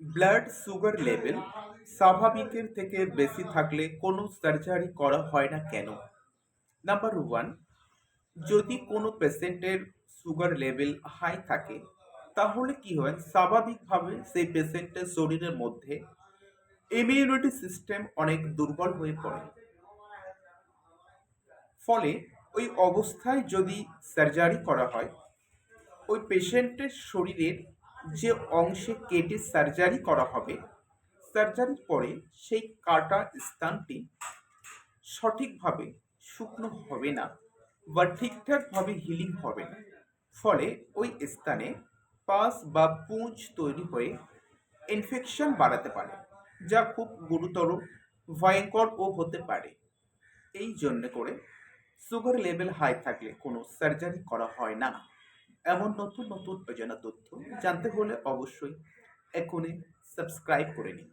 Blood sugar level স্বাভাবিকের থেকে বেশি থাকলে কোনো সার্জারি করা হয় না কেন? নাম্বার ওয়ান, যদি কোনো পেশেন্টের সুগার লেভেল হাই থাকে তাহলে কি হয়, স্বাভাবিকভাবে সেই পেশেন্টের শরীরের মধ্যে ইমিউনিটি সিস্টেম অনেক দুর্বল হয়ে পড়ে। ফলে ওই অবস্থায় যদি সার্জারি করা হয়, ওই পেশেন্টের শরীরের যে অংশে কেটে সার্জারি করা হবে, সার্জারির পরে সেই কাটা স্থানটি সঠিকভাবে শুকনো হবে না বা ঠিকঠাকভাবে হিলিং হবে না। ফলে ওই স্থানে পাস বা পুঁজ তৈরি হয়ে ইনফেকশন বাড়াতে পারে, যা খুব গুরুতর, ভয়ঙ্করও হতে পারে। এই জন্য করে সুগার লেভেল হাই থাকলে কোনো সার্জারি করা হয় না। এমন নতুন নতুন অজানা তথ্য জানতে হলে অবশ্যই এখনই সাবস্ক্রাইব করে নিন।